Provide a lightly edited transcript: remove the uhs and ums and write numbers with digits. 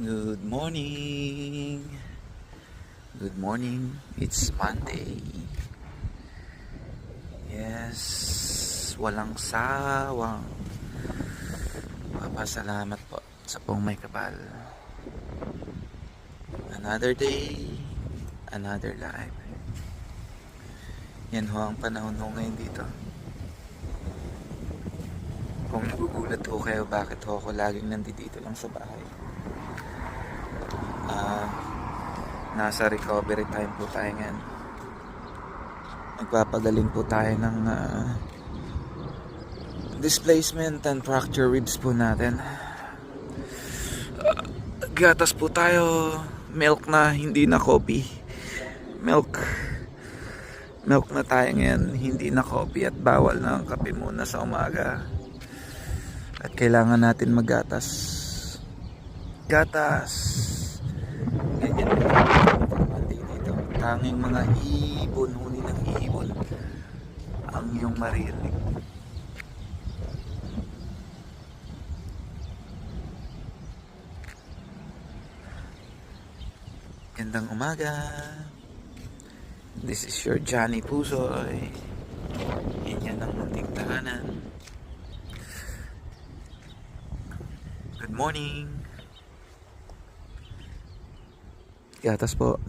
Good morning. Good morning. It's Monday. Yes, walang sawang papasalamat po sa pong may kapal. Another day, another life. Yan ho ang panahon ho ngayon dito. Kung nagugulat ho kayo bakit ho ako laging nandito lang sa bahay. Nasa recovery time po tayo ngayon. Nagpapagaling po tayo ng displacement and fracture ribs po natin. Gatas po tayo. Milk na, hindi na coffee. Milk na tayo ngayon, hindi na coffee at bawal na ang kape muna sa umaga. At kailangan natin maggatas. Gatas. Ganyan dito. Tanging mga ibon, huni ng ibon ang iyong maririnig. Gandang umaga. This is your Johnny Pusoy. Yan ang munting tahanan. Good morning. Gatas po.